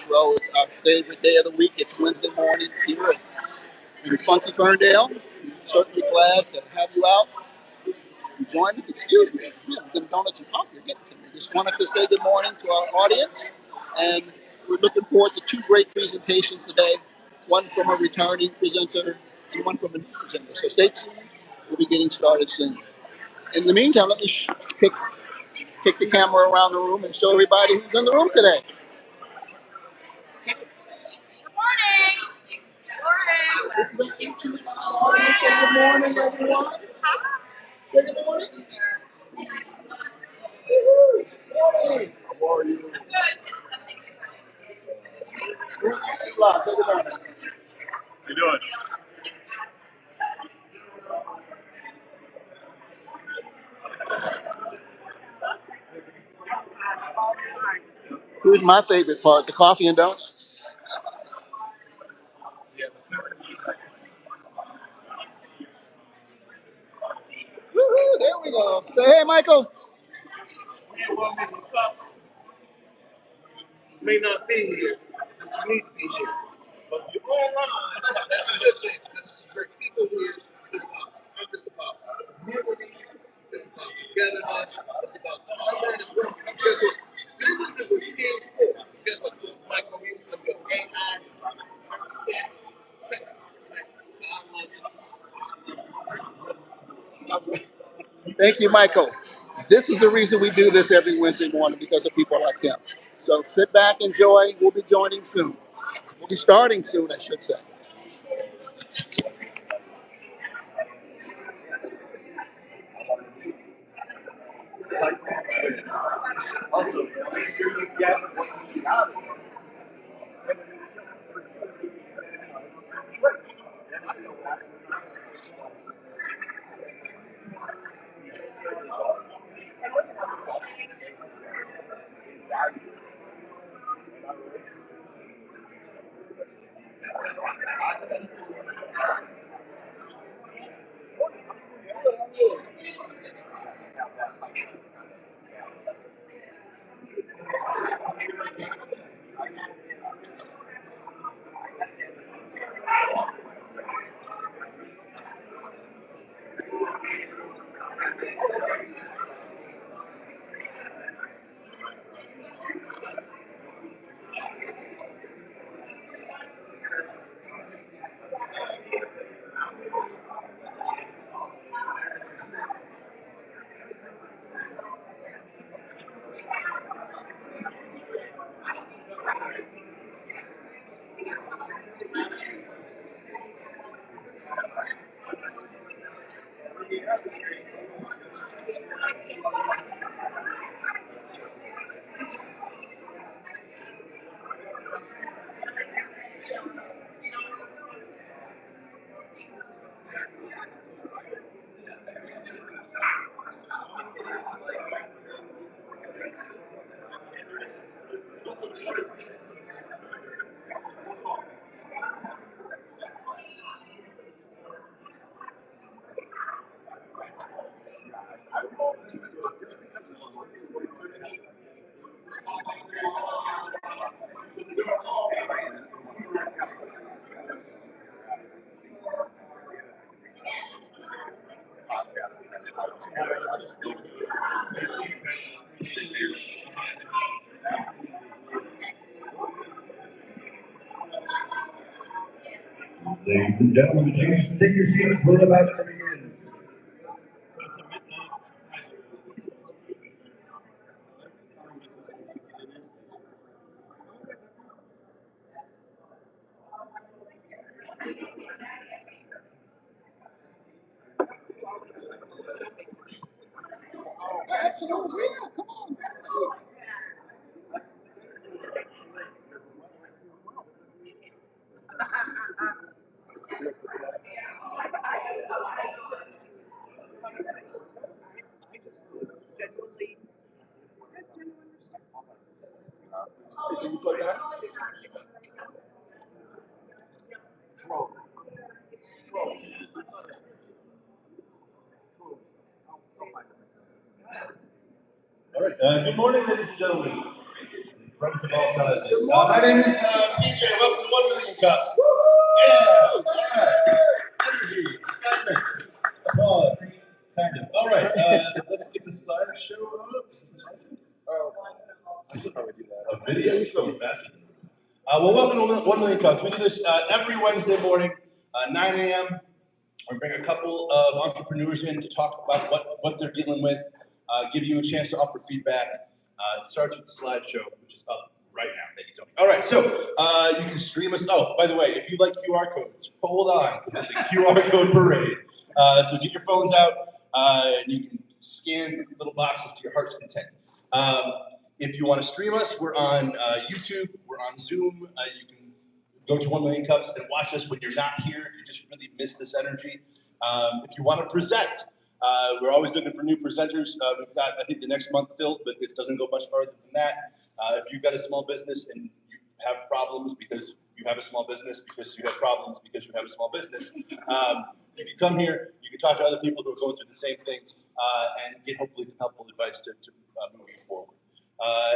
DetroitMetro. It's our favorite day of the week. It's Wednesday morning here in funky Ferndale. We're certainly glad to have you out and join us. Excuse me. Yeah, them donuts and coffee are getting to me. Just wanted to say good morning to our audience, and we're looking forward to two great presentations today. One from a returning presenter and one from a new presenter. So stay tuned. We'll be getting started soon. In the meantime, let me kick the camera around the room and show everybody who's in the room today. Good morning. Morning. This is an YouTube audience. Say good morning, everyone. Say good morning. Woo-hoo. Morning. How are you? Good. We're on YouTube Live. Say good morning. How you doing? Here's my favorite part, the coffee and donuts. Woo-hoo, there we go. Say hey, Michael. May not be here, but you need to be here. But if you're online, that's a good thing. Because there's some great people here. It's about community. It's about togetherness. It's about sharing this work. Because guess what? Business is a team sport. Guess what? This is Michael. He's going to be an AI architect, text architect. Thank you, Michael. This is the reason we do this every Wednesday morning, because of people like him. So sit back, enjoy. We'll be joining soon. We'll be starting soon, I should say. Also, make sure you get what you need out of it. Ladies and gentlemen, please take your seats. We're about to begin. Absolutely. Yeah, come on. Can you put that? All right. Good morning, ladies and gentlemen. Friends of all sizes. My name is PJ. Welcome to 1 Million Cups. Yeah. All right. Energy. Excitement. Applause. Kind of. All right. Let's get the slideshow up. Is this right? Oh, I should probably do that. A video. You show me faster. Well, welcome to 1 Million Cups. We do this every Wednesday morning, 9 a.m. We bring a couple of entrepreneurs in to talk about what they're dealing with, give you a chance to offer feedback. It starts with the slideshow, which is up right now. Thank you, Tony. All right, so you can stream us. Oh, by the way, if you like QR codes, hold on, because it's a QR code parade. So get your phones out, and you can scan little boxes to your heart's content. If you want to stream us, we're on YouTube, we're on Zoom. You can go to 1 Million Cups and watch us when you're not here, if you just really miss this energy. If you want to present, we're always looking for new presenters. We've got, I think, the next month filled, but it doesn't go much farther than that. If you've got a small business and you have problems because you have a small business, because you have problems because you have a small business, you can come here, you can talk to other people who are going through the same thing, and get hopefully some helpful advice to move you forward.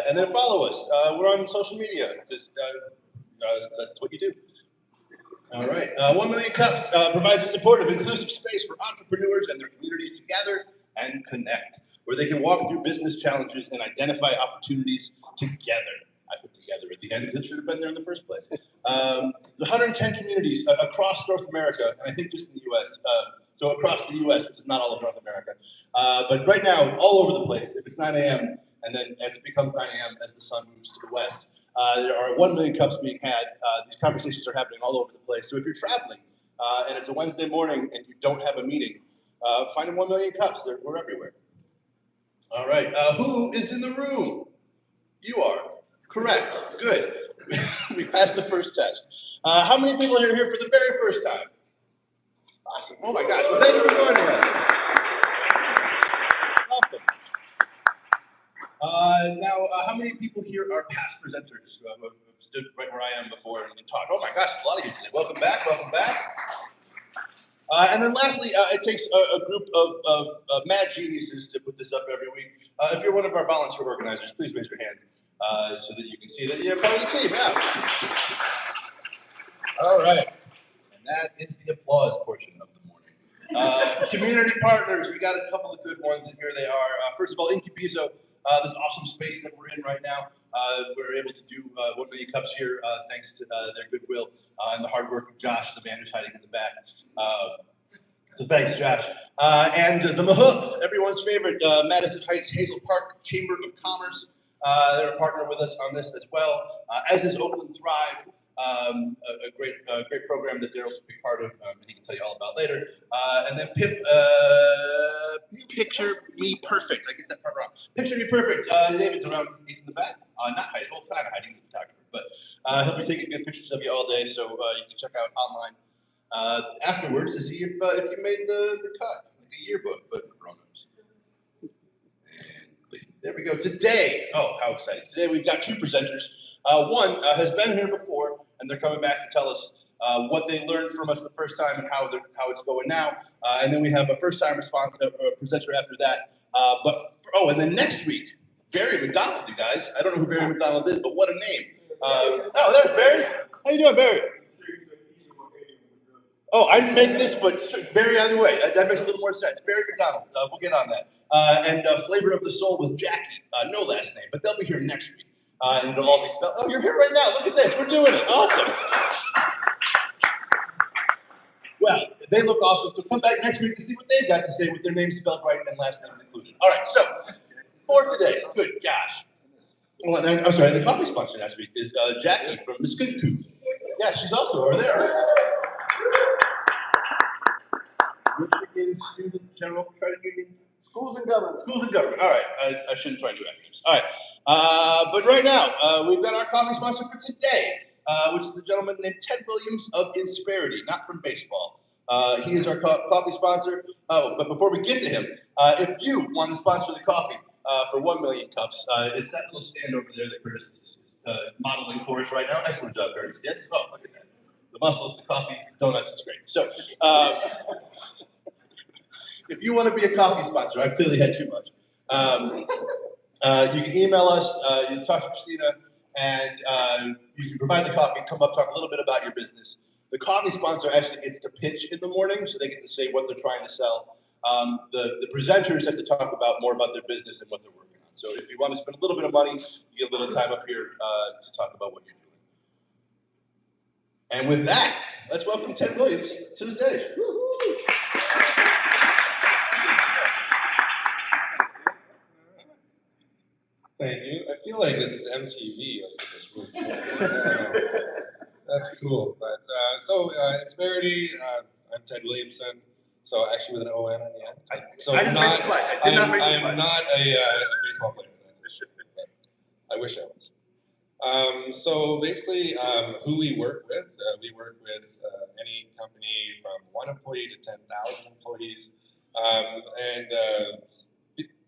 And then follow us. We're on social media, because that's what you do. All right. 1 Million Cups provides a supportive, inclusive space for entrepreneurs and their communities to gather and connect, where they can walk through business challenges and identify opportunities together. I put together at the end, because it should have been there in the first place. 110 communities across North America, and I think just in the U.S., so across the U.S., which is not all of North America. But right now, all over the place, if it's 9 a.m., and then as it becomes 9 a.m., as the sun moves to the west, there are 1 million cups being had. These conversations are happening all over the place. So if you're traveling and it's a Wednesday morning and you don't have a meeting, find 1 million cups. We're everywhere. All right. Who is in the room? You are. Correct. Good. We passed the first test. How many people are here for the very first time? Awesome. Oh my gosh. Well, thank you for joining us. Welcome. Now, how many people here are past presenters who have stood right where I am before and talked? Oh my gosh, there's a lot of you today. Welcome back, welcome back. And then lastly, it takes a group of mad geniuses to put this up every week. If you're one of our volunteer organizers, please raise your hand so that you can see that you're part of the team. Yeah. All right. And that is the applause portion of the morning. Community partners, we got a couple of good ones, and here they are. First of all, Incubizo. This awesome space that we're in right now. We're able to do 1 Million Cups here thanks to their goodwill and the hard work of Josh, the man who's hiding in the back. So thanks, Josh. And the Mahook, everyone's favorite, Madison Heights Hazel Park Chamber of Commerce. They're a partner with us on this as well, as is Oakland Thrive. A great program that Daryl's a big part of, and he can tell you all about later. And then Picture Me Perfect. I get that part wrong. Picture Me Perfect. David's around. He's in the back. Not hiding. Well, kind of hiding. He's a photographer, but he'll be taking good pictures of you all day. So you can check out online afterwards to see if you made the cut, like a yearbook, but for grown-ups. There we go. Today, oh, how exciting. Today we've got two presenters. One has been here before, and they're coming back to tell us what they learned from us the first time and how it's going now. And then we have a first-time presenter after that. And then next week, Barry McDonald, you guys. I don't know who Barry McDonald is, but what a name. Oh, there's Barry. How you doing, Barry? Oh, I didn't make this, but Barry either way. That makes a little more sense. Barry McDonald, we'll get on that. And Flavor of the Soul with Jackie, no last name, but they'll be here next week. And it'll all be spelled. Oh, you're here right now. Look at this. We're doing it. Awesome. Well, they look awesome. So come back next week to see what they've got to say with their names spelled right and last names included. All right. So for today, good gosh. Well, I'm sorry. The coffee sponsor next week is Jackie from Incubizo. Yeah, she's also over there. Michigan Student General Credit Union. Schools and Government. Schools and Government. All right. I shouldn't try to do acronyms. All right. But right now, we've got our coffee sponsor for today, which is a gentleman named Ted Williams of Insperity, not from baseball. He is our coffee sponsor. Oh, but before we get to him, if you want to sponsor the coffee for 1 million cups, it's that little stand over there that Curtis is modeling for us right now. Excellent job, Curtis. Yes? Oh, look at that. The muscles, the coffee, donuts, it's great. So, if you want to be a coffee sponsor, I've clearly had too much. You can email us, you can talk to Christina, and you can provide the coffee, come up, talk a little bit about your business. The coffee sponsor actually gets to pitch in the morning, so they get to say what they're trying to sell. The presenters have to talk about more about their business and what they're working on. So if you want to spend a little bit of money, you get a little time up here to talk about what you're doing. And with that, let's welcome Ted Williams to the stage. Thank you. I feel like this is MTV. Like this is really cool. That's cool. But it's Verity. I'm Ted Williamson. So actually with an O-N on the end. I did not make the slides. I did not make the slides. I am not a baseball player. I wish I was. So basically, who we work with any company from 1 employee to 10,000 employees.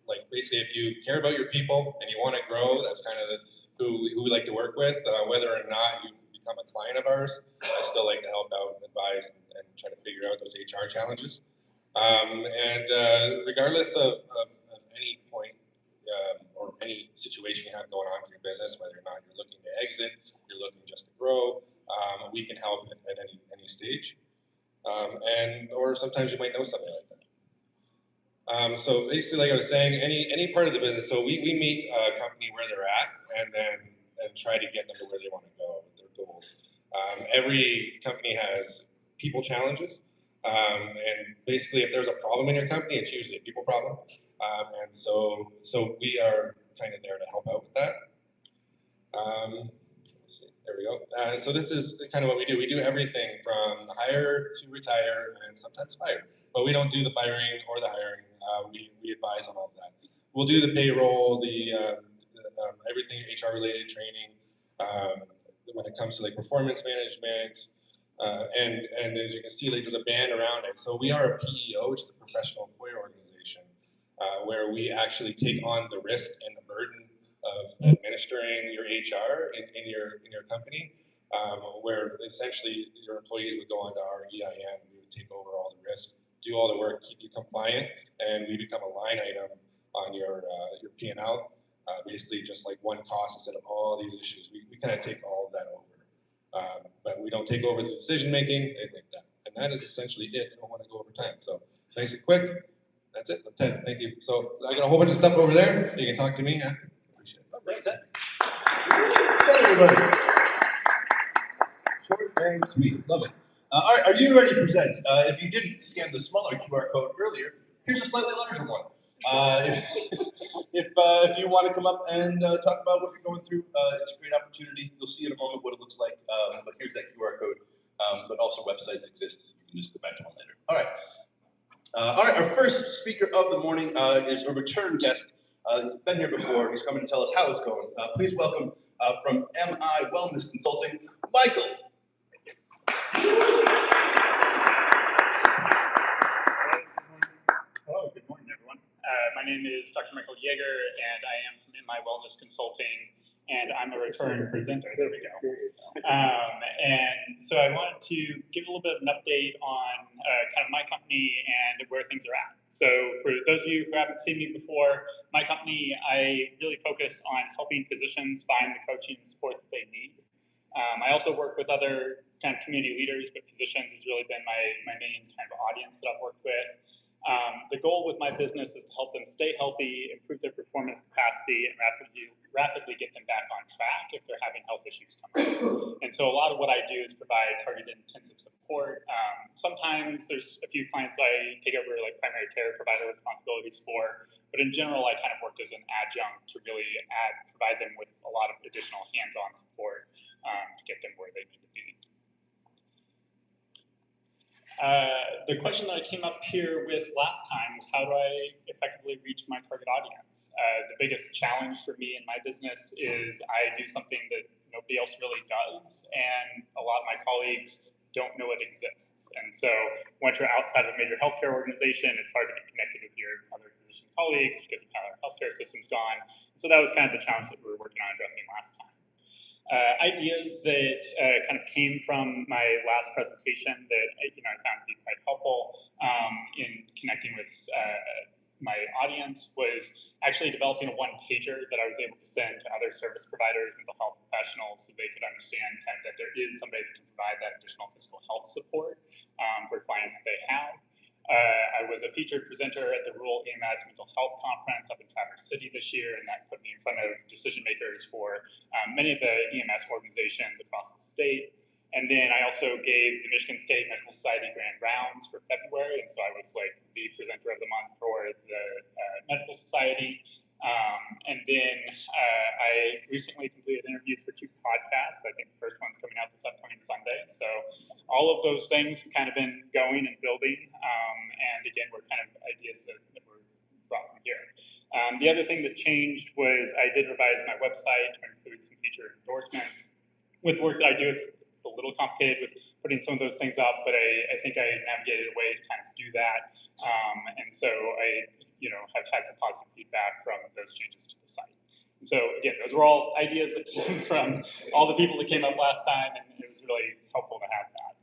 Like basically, if you care about your people and you want to grow, that's kind of who we like to work with. Whether or not you become a client of ours, I still like to help out and advise and try to figure out those HR challenges. Regardless of any point or any situation you have going on for your business, whether or not you're looking to exit, you're looking just to grow, we can help at any stage. Or sometimes you might know somebody like that. So basically, like I was saying, any part of the business. So we meet a company where they're at, and try to get them to where they want to go with their goals. Every company has people challenges, and basically, if there's a problem in your company, it's usually a people problem. And so we are kind of there to help out with that. Let's see, there we go. So this is kind of what we do. We do everything from hire to retire and sometimes fire. But we don't do the firing or the hiring. We advise on all of that. We'll do the payroll, everything HR related training. When it comes to like performance management, and as you can see, like there's a band around it. So we are a PEO, which is a professional employer organization, where we actually take on the risk and the burden of administering your HR in your company, where essentially your employees would go onto our EIN, we would take over all the risk, do all the work, keep you compliant, and we become a line item on your P&L, basically just like one cost instead of all these issues. We kind of take all of that over, but we don't take over the decision making, anything like that. And that is essentially it. I don't want to go over time, so nice and quick. That's it. I'm Ted. Thank you. So I got a whole bunch of stuff over there. You can talk to me after. Appreciate it. Thanks, Ted. Hey, everybody. Short and sweet. Love it. All right, are you ready to present? If you didn't scan the smaller QR code earlier, here's a slightly larger one. If you want to come up and talk about what you're going through, it's a great opportunity. You'll see in a moment what it looks like, but here's that QR code. But also websites exist. You can just go back to one later. All right, our first speaker of the morning is a return guest. He's been here before. He's coming to tell us how it's going. Please welcome from MI Wellness Consulting, Michael. Hello, good morning, everyone. My name is Dr. Michael Yeager, and I am from MI Wellness Consulting, and I'm a return presenter. There we go. And so I wanted to give a little bit of an update on kind of my company and where things are at. So for those of you who haven't seen me before, my company, I really focus on helping physicians find the coaching support that they need. I also work with other kind of community leaders, but physicians has really been my main kind of audience that I've worked with. The goal with my business is to help them stay healthy, improve their performance capacity, and rapidly get them back on track if they're having health issues come up. And so a lot of what I do is provide targeted intensive support. Sometimes there's a few clients that I take over like primary care provider responsibilities for, but in general, I kind of work as an adjunct to really provide them with a lot of additional hands-on support to get them where they need to be. The question that I came up here with last time was how do I effectively reach my target audience? The biggest challenge for me in my business is I do something that nobody else really does, and a lot of my colleagues don't know it exists. And so once you're outside of a major healthcare organization, it's hard to get connected with your other physician colleagues because of how our healthcare system's gone. So that was kind of the challenge that we were working on addressing last time. Ideas that kind of came from my last presentation that I found to be quite helpful in connecting with my audience was actually developing a one-pager that I was able to send to other service providers, mental health professionals, so they could understand kind of that there is somebody that can provide that additional physical health support for clients that they have. I was a featured presenter at the Rural EMS Mental Health Conference up in Traverse City this year, and that put me in front of decision makers for many of the EMS organizations across the state. And then I also gave the Michigan State Medical Society Grand Rounds for February, and so I was like the presenter of the month for the Medical Society. And then I recently completed interviews for 2 podcasts. I think the first one's coming out this upcoming Sunday. So all of those things have kind of been going and building. And again, were kind of ideas that were brought from here. The other thing that changed was I did revise my website to include some feature endorsements. With work that I do, it's a little complicated with putting some of those things up, but I think I navigated a way to kind of do that. And so I, have had some positive feedback from those changes to the site. And so again, those were all ideas that came from all the people that came up last time, and it was really helpful to have that.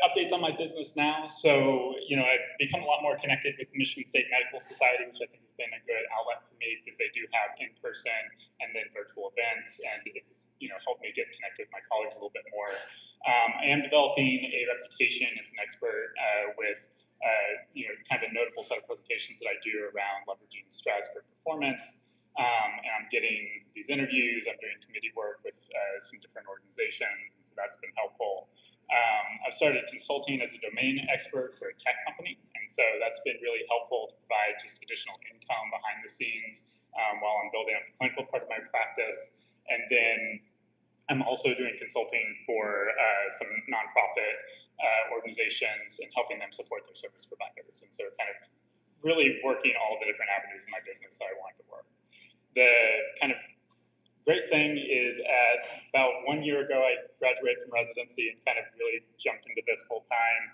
Updates on my business now. So, I've become a lot more connected with the Michigan State Medical Society, which I think has been a good outlet for me because they do have in-person and then virtual events, and it's, helped me get connected with my colleagues a little bit more. I am developing a reputation as an expert with, kind of a notable set of presentations that I do around leveraging stress for performance. And I'm getting these interviews, I'm doing committee work with some different organizations, and so that's been helpful. I've started consulting as a domain expert for a tech company, and so that's been really helpful to provide just additional income behind the scenes while I'm building up the clinical part of my practice. And then I'm also doing consulting for some nonprofit organizations and helping them support their service providers. And so kind of really working all the different avenues in my business that I want to work. The kind of great thing is about 1 year ago, I graduated from residency and kind of really jumped into this full time.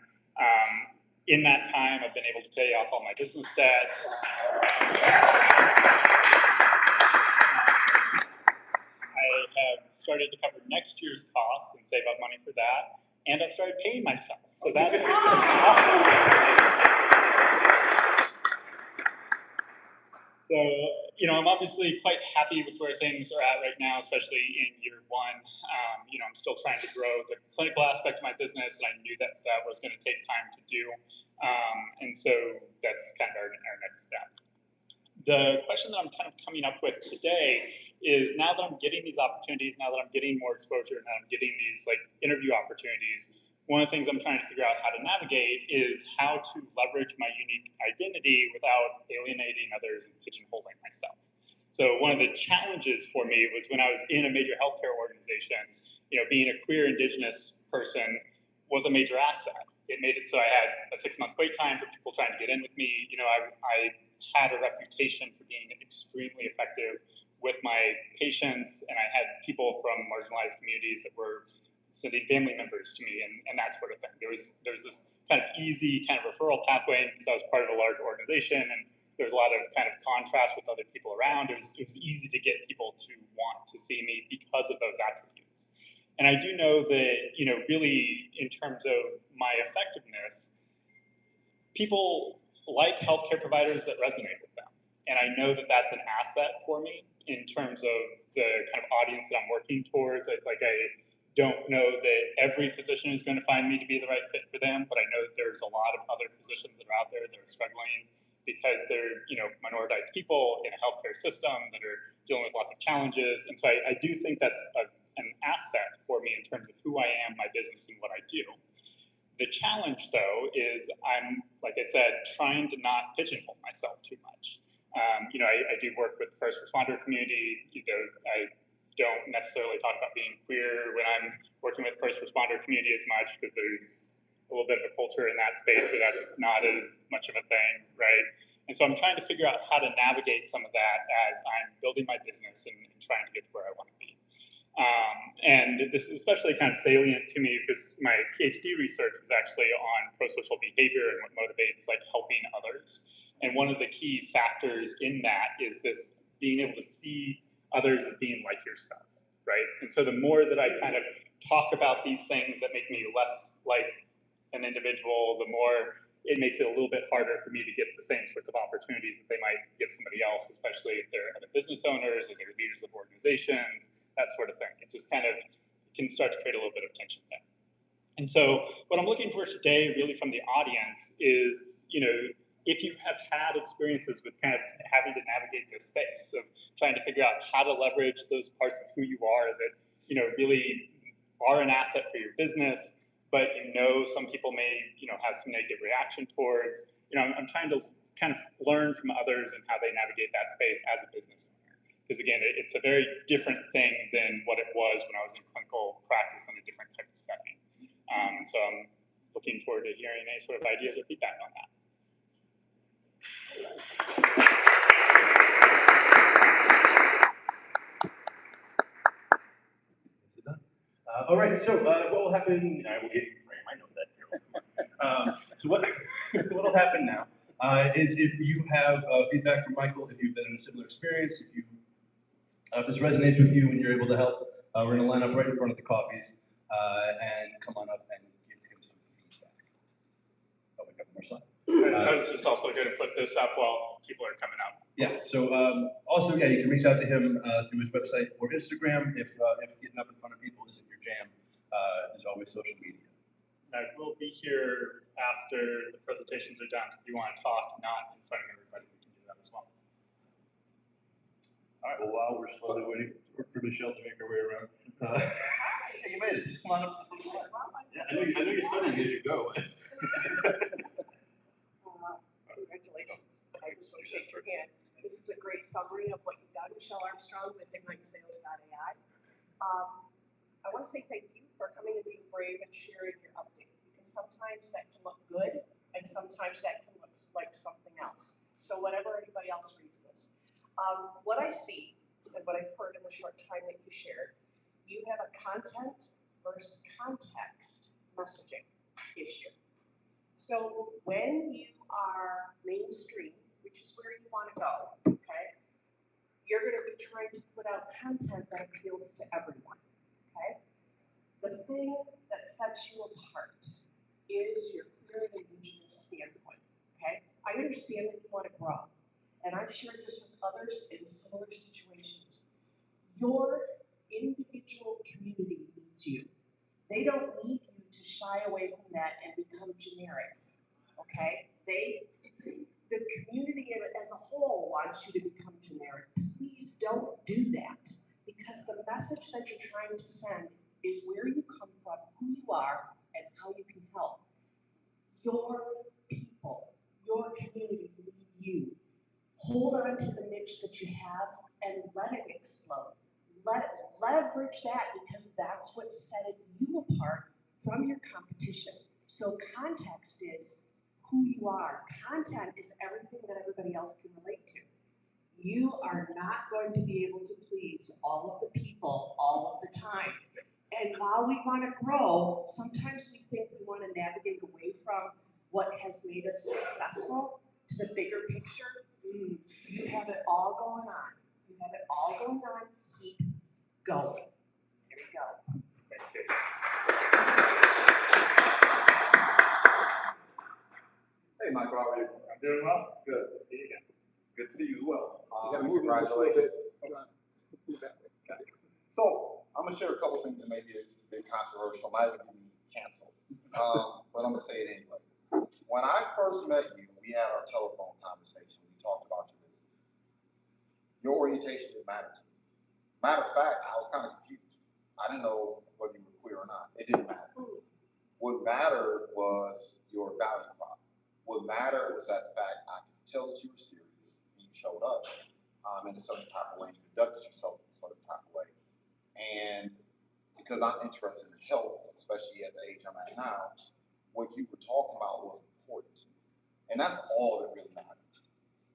In that time, I've been able to pay off all my business debt. I have started to cover next year's costs and save up money for that. And I've started paying myself. So that's So, I'm obviously quite happy with where things are at right now, especially in year 1. I'm still trying to grow the clinical aspect of my business, and I knew that was going to take time to do. And so that's kind of our next step. The question that I'm kind of coming up with today is, now that I'm getting these opportunities, now that I'm getting more exposure, now I'm getting these interview opportunities, one of the things I'm trying to figure out how to navigate is how to leverage my unique identity without alienating others and pigeonholing myself. So one of the challenges for me was when I was in a major healthcare organization, being a queer Indigenous person was a major asset. It made it so I had a 6-month wait time for people trying to get in with me. I had a reputation for being extremely effective with my patients, and I had people from marginalized communities that were sending family members to me and that sort of thing. There was this kind of easy kind of referral pathway because I was part of a large organization, and there was a lot of kind of contrast with other people around. It was easy to get people to want to see me because of those attributes. And I do know that, really in terms of my effectiveness, people like healthcare providers that resonate with them. And I know that that's an asset for me in terms of the kind of audience that I'm working towards. I don't know that every physician is going to find me to be the right fit for them, but I know that there's a lot of other physicians that are out there that are struggling because they're, minoritized people in a healthcare system that are dealing with lots of challenges. And so I do think that's an asset for me in terms of who I am, my business, and what I do. The challenge, though, is I'm, like I said, trying to not pigeonhole myself too much. I do work with the first responder community. I don't necessarily talk about being queer when I'm working with the first responder community as much because there's a little bit of a culture in that space where that's not as much of a thing, right? And so I'm trying to figure out how to navigate some of that as I'm building my business and trying to get to where I want to be. And this is especially kind of salient to me because my PhD research was actually on prosocial behavior and what motivates helping others. And one of the key factors in that is this being able to see others as being like yourself, right? And so the more that I kind of talk about these things that make me less like an individual, the more it makes it a little bit harder for me to get the same sorts of opportunities that they might give somebody else, especially if they're other business owners, if they're leaders of organizations, that sort of thing. It just kind of can start to create a little bit of tension there. And so what I'm looking for today really from the audience is, if you have had experiences with kind of having to navigate this space of trying to figure out how to leverage those parts of who you are that, really are an asset for your business, but some people may, have some negative reaction towards, I'm trying to kind of learn from others and how they navigate that space as a business owner. Because again, it's a very different thing than what it was when I was in clinical practice in a different type of setting. So I'm looking forward to hearing any sort of ideas or feedback on that. All right, so what will happen, I will get you frame, I know that. So what will happen now is if you have feedback from Michael, if you've been in a similar experience, if this resonates with you and you're able to help, we're gonna line up right in front of the coffees and come on up and give him some feedback. Oh, we got more slide. I was just also going to put this up while people are coming out. Yeah, so also, yeah, you can reach out to him through his website or Instagram if getting up in front of people isn't your jam. There's always social media. I will be here after the presentations are done, so if you want to talk not in front of everybody, we can do that as well. All right, well, while we're slowly waiting for Michelle to make her way around. Yeah, you made it. Just come on up to the front of the line. Yeah, I know you're studying as you go. Congratulations. I just want to shake your hand. This is a great summary of what you've done, Michelle Armstrong with IgniteSales.ai. I want to say thank you for coming and being brave and sharing your update, because sometimes that can look good and sometimes that can look like something else. So whenever anybody else reads this, what I see and what I've heard in the short time that you shared, you have a content versus context messaging issue. So when you are mainstream, which is where you want to go, okay, you're going to be trying to put out content that appeals to everyone, okay? The thing that sets you apart is your clear and indigenous standpoint, okay? I understand that you want to grow, and I've shared this with others in similar situations. Your individual community needs you. They don't need you to shy away from that and become generic, okay? The community as a whole wants you to become generic. Please don't do that, because the message that you're trying to send is where you come from, who you are, and how you can help. Your people, your community need you. Hold on to the niche that you have and let it explode. Leverage that, because that's what's setting you apart from your competition. So context is who you are. Content is everything that everybody else can relate to. You are not going to be able to please all of the people all of the time. And while we want to grow, sometimes we think we want to navigate away from what has made us successful to the bigger picture. You have it all going on. You have it all going on. Keep going. Here we go. Hey, Michael, how are you? I'm doing well. Good. See you again. Good to see you as well. Congratulations. Okay. So I'm gonna share a couple things that may be a bit controversial, might even be canceled, but I'm gonna say it anyway. When I first met you, we had our telephone conversation. We talked about your business. Your orientation didn't matter to me. Matter of fact, I was kind of confused. I didn't know whether you were queer or not. It didn't matter. What mattered was your value prop. What mattered was that the fact I could tell that you were serious. You showed up in a certain type of way. You conducted yourself in a certain type of way. And because I'm interested in health, especially at the age I'm at now, what you were talking about was important to me. And that's all that really mattered.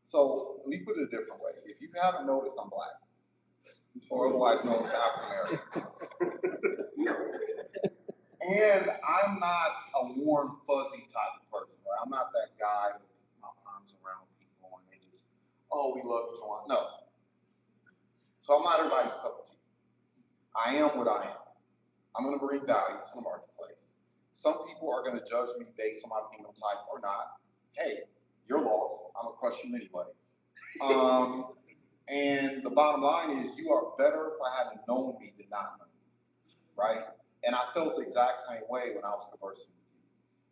So let me put it a different way. If you haven't noticed, I'm black, or otherwise known as African American. And I'm not a warm, fuzzy type of person, where I'm not that guy with my arms around people and they just, oh, we love you, John. No. So I'm not everybody's cup of tea. I am what I am. I'm going to bring value to the marketplace. Some people are going to judge me based on my phenotype or not. Hey, your loss. I'm going to crush you anyway. And the bottom line is you are better for having known me than not known me, right? And I felt the exact same way when I was conversing with you.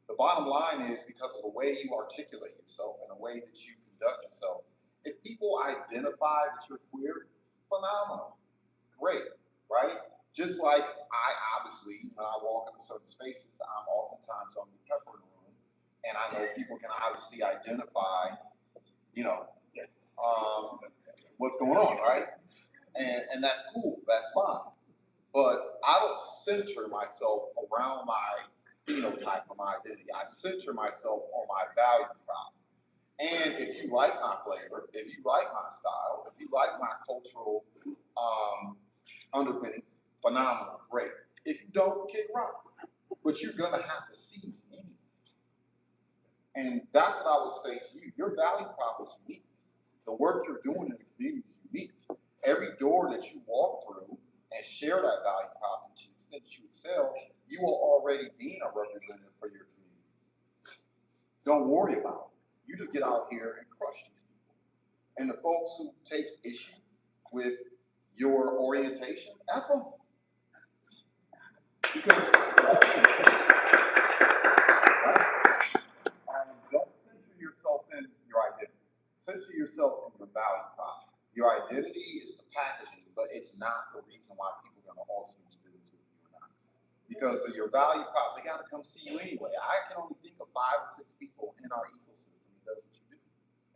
The bottom line is because of the way you articulate yourself and the way that you conduct yourself, if people identify that you're queer, phenomenal, great, right? Just like I obviously, when I walk into certain spaces, I'm oftentimes on the pepper in the room, and I know people can obviously identify, you know, what's going on, right? And that's cool, that's fine. But I don't center myself around my phenotype or my identity. I center myself on my value prop. And if you like my flavor, if you like my style, if you like my cultural underpinnings, phenomenal, great. If you don't, kick rocks. But you're gonna have to see me anyway. And that's what I would say to you. Your value prop is unique. The work you're doing in the community is unique. Every door that you walk through and share that value prop, and to the extent that you excel, you are already being a representative for your community. Don't worry about it. You just get out here and crush these people. And the folks who take issue with your orientation, F them. Because don't center yourself in your identity. Center yourself in your value prop. Your identity is the packaging, but it's not the reason why people are going to ultimately do business with you or not. Because of your value prop, they got to come see you anyway. I can only think of 5 or 6 people in our ecosystem that does what you do.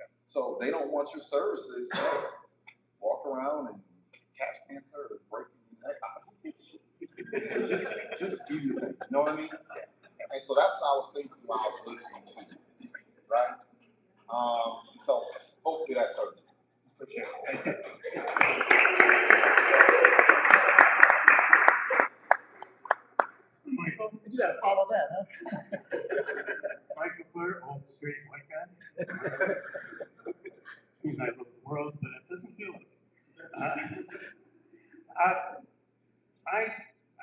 Yeah. So they don't want your services. So walk around and catch cancer or break your neck. Just do your thing. You know what I mean? And so that's what I was thinking when I was listening to you, right? So hopefully that serves. For sure. Michael? You gotta follow that, huh? Michael Burr, old straight white guy. Means I look at the world, but it doesn't feel like it. I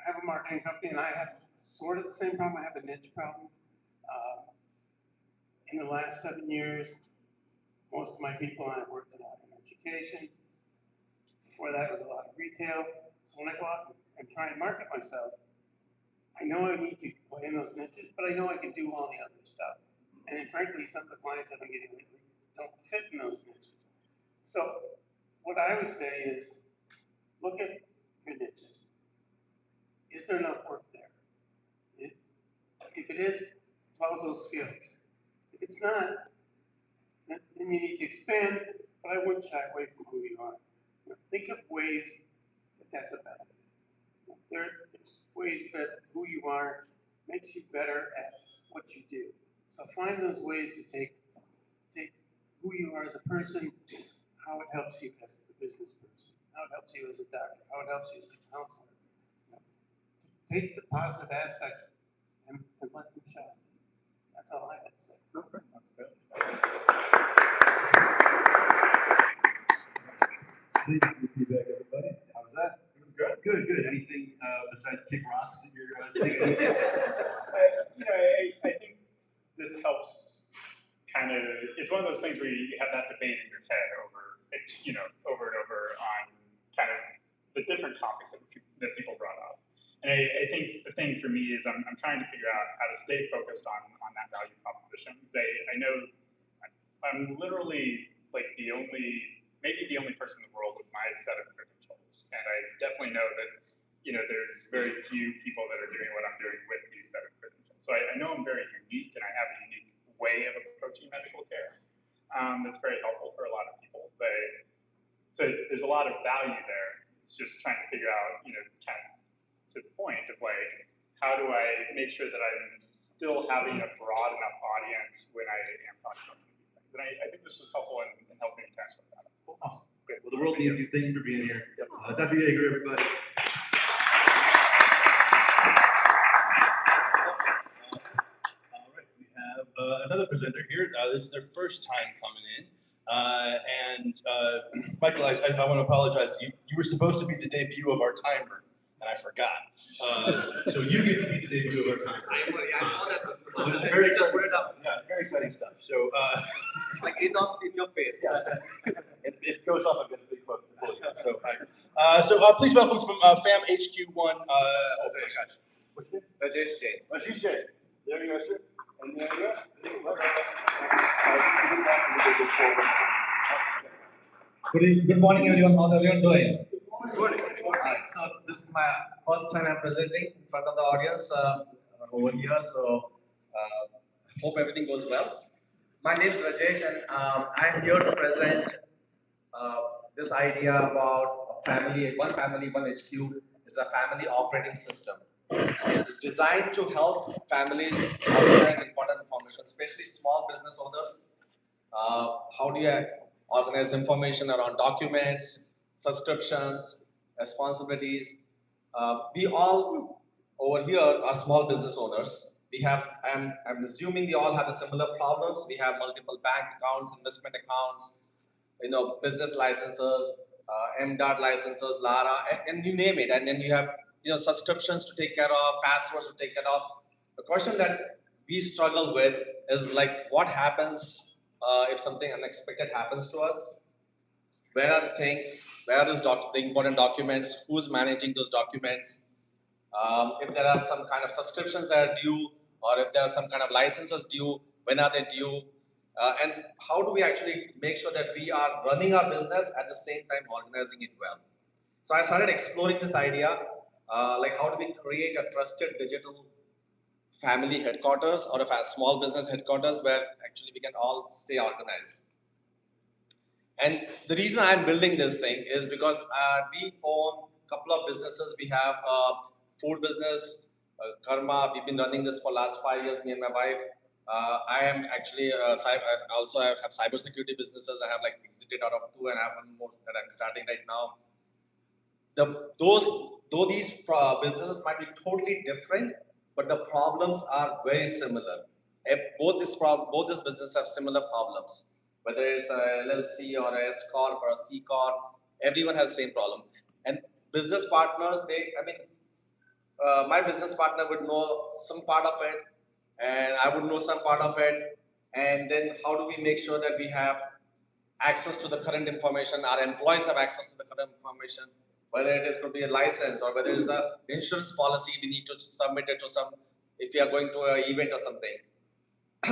have a marketing company, and I have sort of the same problem. I have a niche problem. In the last 7 years, most of my people I've worked a lot in education. Before that was a lot of retail. So when I go out and try and market myself, I know I need to play in those niches, but I know I can do all the other stuff. And then frankly, some of the clients I've been getting lately don't fit in those niches. So what I would say is, look at your niches. Is there enough work there? If it is, follow those fields. If it's not, then you need to expand, but I wouldn't shy away from who you are. Think of ways that that's a benefit. There's ways that who you are makes you better at what you do. So find those ways to take who you are as a person, how it helps you as the business person, how it helps you as a doctor, how it helps you as a counselor. Take the positive aspects and let them shine. That's all I have to say. That's good. Please feedback, everybody. How was that? It was good. Good. Anything besides kick rocks that you're thinking? I think this helps kind of, it's one of those things where you have that debate in your head over and over on kind of the different topics that people brought up. And I think the thing for me is I'm trying to figure out how to stay focused on that value proposition. I know I'm literally like maybe the only person in the world with my set of credentials. And I definitely know that, there's very few people that are doing what I'm doing with these set of credentials. So I know I'm very unique and I have a unique way of approaching medical care that's very helpful for a lot of people. So there's a lot of value there. It's just trying to figure out, kind of to the point of like, how do I make sure that I'm still having a broad enough audience when I am talking about some of these things? And I think this was helpful in helping me catch that. Awesome. Great. Well, the world needs you. Thank you for being here. Dr. Yeager, everybody. All right, we have another presenter here. This is their first time coming in. Michael, I want to apologize. You were supposed to be the debut of our timer. And I forgot. So you get to be the debut of our time. I saw that. Which is very exciting stuff. Yeah, very exciting stuff. So It's like in your face. yeah, it goes off. I've got a big hook to pull you. So, please welcome from Fam HQ1. Oh my gosh, what's your name? Rajesh Jain. Rajesh Jain. There you go, sir. And there you go. Good morning, everyone. How's everyone doing? Good. Alright, so this is my first time I'm presenting in front of the audience over here. So hope everything goes well. My name is Rajesh, and I'm here to present this idea about a family, one HQ. It's a family operating system. It's designed to help families organize important information, especially small business owners. How do you organize information around documents, subscriptions, responsibilities? We all over here are small business owners. We have, I'm assuming we all have the similar problems. We have multiple bank accounts, investment accounts, business licenses, MDOT licenses, LARA, and you name it. And then you have, subscriptions to take care of, passwords to take care of. The question that we struggle with is like, what happens if something unexpected happens to us? Where are the things? Where are those the important documents? Who's managing those documents? If there are some kind of subscriptions that are due, or if there are some kind of licenses due, when are they due? And how do we actually make sure that we are running our business at the same time organizing it well? So I started exploring this idea, like how do we create a trusted digital family headquarters or a small business headquarters where actually we can all stay organized. And the reason I'm building this thing is because we own a couple of businesses. We have a food business, Karma. We've been running this for the last 5 years, me and my wife. I am actually, I also have cybersecurity businesses. I have like exited out of 2 and I have one more that I'm starting right now. Though these businesses might be totally different, but the problems are very similar. Both these businesses have similar problems. Whether it's a LLC or a S Corp or a C Corp, everyone has the same problem. And business partners, my business partner would know some part of it, and I would know some part of it. And then how do we make sure that we have access to the current information? Our employees have access to the current information, whether it is going to be a license or whether it's an insurance policy we need to submit it to if we are going to an event or something.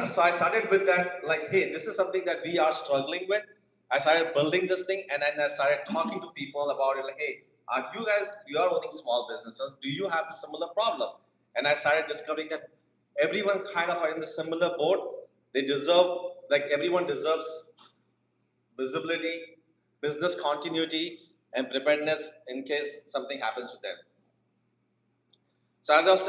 So I started with that, like, hey, this is something that we are struggling with. I started building this thing, and then I started talking to people about it, like, hey, you are owning small businesses, do you have a similar problem? And I started discovering that everyone kind of are in the similar boat. They deserve, like everyone deserves visibility, business continuity, and preparedness in case something happens to them. So as I was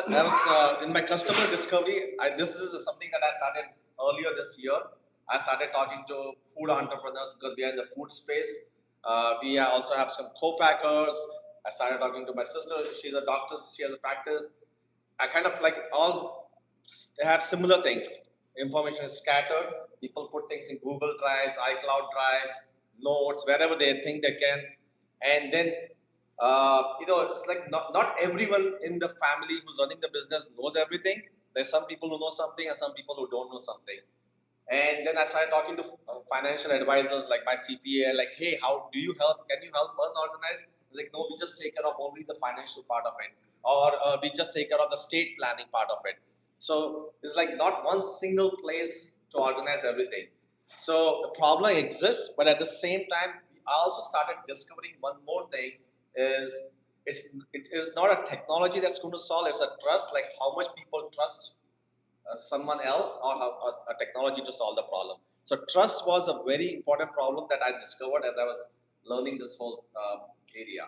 in my customer discovery, this is something that I started earlier this year. I started talking to food entrepreneurs because we are in the food space. We also have some co-packers. I started talking to my sister. She's a doctor. She has a practice. I kind of like they have similar things. Information is scattered. People put things in Google Drives, iCloud Drives, notes, wherever they think they can. And then it's like not everyone in the family who's running the business knows everything. There's some people who know something and some people who don't know something. And then I started talking to financial advisors like my CPA, like, hey, how do you help? Can you help us organize? I was like, no, we just take care of only the financial part of it. Or we just take care of the state planning part of it. So it's like not one single place to organize everything. So the problem exists, but at the same time, I also started discovering one more thing is it is not a technology that's going to solve, it's a trust, like how much people trust someone else or a technology to solve the problem. So trust was a very important problem that I discovered as I was learning this whole area.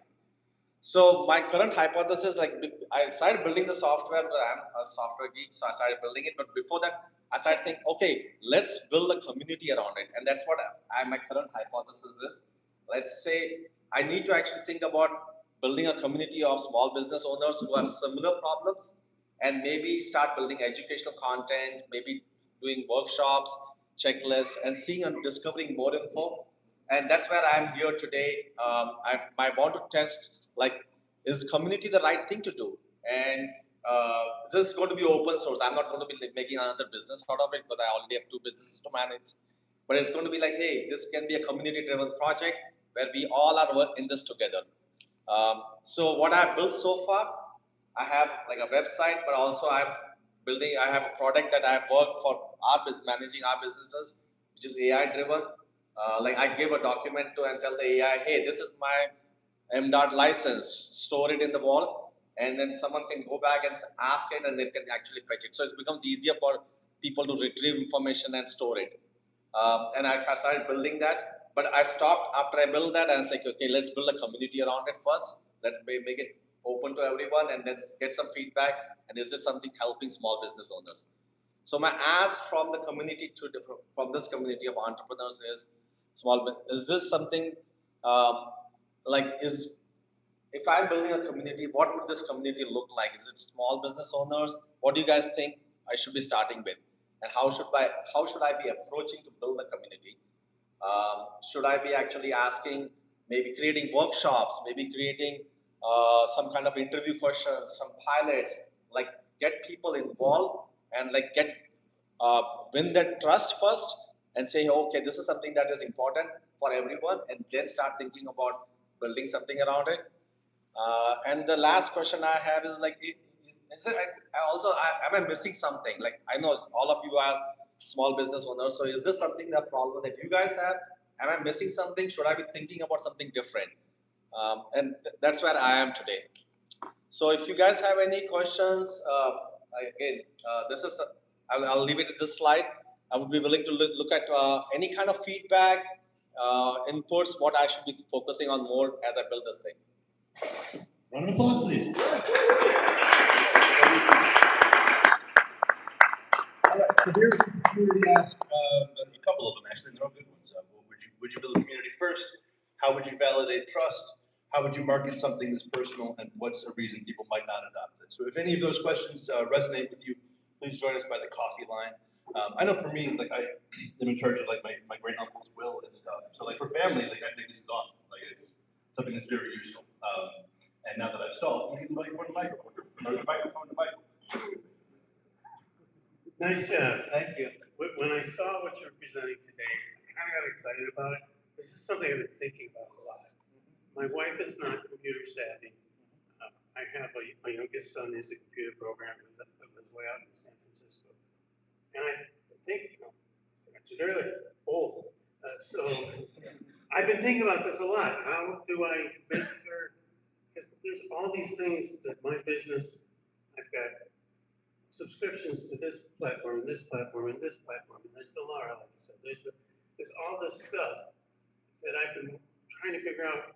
So my current hypothesis, like I started building the software, but I'm a software geek, so I started building it. But before that, I started thinking, okay, let's build a community around it. And that's what my current hypothesis is. Let's say I need to actually think about building a community of small business owners who have similar problems and maybe start building educational content, maybe doing workshops, checklists, and seeing and discovering more info. And that's where I'm here today. I want to test, like, is community the right thing to do? And this is going to be open source. I'm not going to be making another business out of it because I already have 2 businesses to manage. But it's going to be like, hey, this can be a community-driven project where we all are in this together. So what I've built so far, I have like a website, but also I have a product that I've worked for our business, managing our businesses, which is AI-driven. Like I give a document to and tell the AI, hey, this is my MDOT license, store it in the wall, and then someone can go back and ask it, and they can actually fetch it. So it becomes easier for people to retrieve information and store it. And I started building that, but I stopped after I built that, and I was like, okay, let's build a community around it first. Let's make it open to everyone, and let's get some feedback. And is this something helping small business owners? So my ask from the community from this community of entrepreneurs is this something if I'm building a community, what would this community look like? Is it small business owners? What do you guys think I should be starting with? And how should I be approaching to build a community? Should I be actually asking, maybe creating workshops, maybe creating some kind of interview questions, some pilots, like get people involved and like win their trust first and say, okay, this is something that is important for everyone, and then start thinking about building something around it. And the last question I have is like, am I missing something? Like, I know all of you are small business owners, so is this something that problem that you guys have? Am I missing something? Should I be thinking about something different? And that's where I am today. So if you guys have any questions, again, I'll leave it at this slide. I would be willing to look at any kind of feedback, inputs, what I should be focusing on more as I build this thing. Round of applause, please. All right, so here's the community asked a couple of them actually. They're all good ones. Would you build a community first? How would you validate trust? How would you market something that's personal? And what's a reason people might not adopt it? So if any of those questions resonate with you, please join us by the coffee line. I know for me, like I am in charge of like my great uncle's will and stuff. So like for family, like I think this is awesome. Like it's something that's very useful. And now that I've stalled, we need somebody for the microphone. Nice job. Thank you. When I saw what you're presenting today, I kind of got excited about it. This is something I've been thinking about a lot. My wife is not computer savvy. I have my youngest son is a computer programmer who lives way out in San Francisco. And I think, as I mentioned earlier, old. So I've been thinking about this a lot. How do I make sure, because there's all these things that my business, I've got subscriptions to this platform, and this platform, and this platform, and there's the LARA, like you said. There's all this stuff that I've been trying to figure out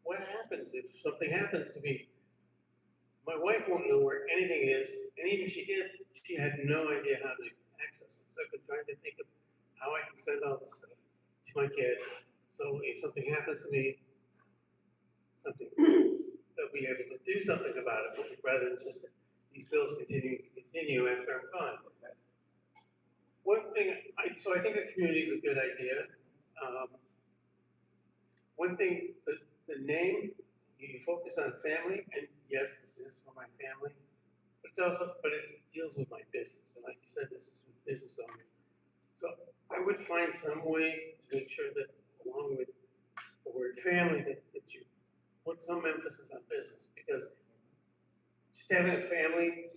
what happens if something happens to me. My wife won't know where anything is, and even if she did, she had no idea how to access it. So I've been trying to think of how I can send all this stuff to my kid, so if something happens to me, they'll be able to do something about it, rather than just these bills continue after I'm gone. One thing, so I think a community is a good idea. One thing, the name, you focus on family, and yes, this is for my family, but it deals with my business, and like you said, this is with business owners. So I would find some way to make sure that, along with the word family, that you put some emphasis on business, because just having a family,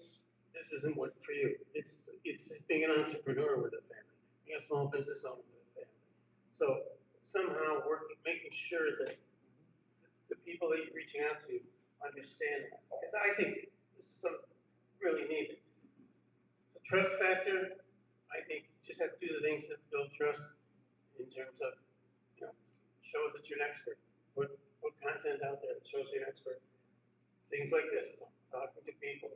this isn't what for you. It's being an entrepreneur with a family, being a small business owner with a family. So somehow making sure that the people that you're reaching out to understand that. Because I think this is something really needed. The trust factor, I think you just have to do the things that build trust in terms of, show that you're an expert. Put content out there that shows you're an expert. Things like this, talking to people,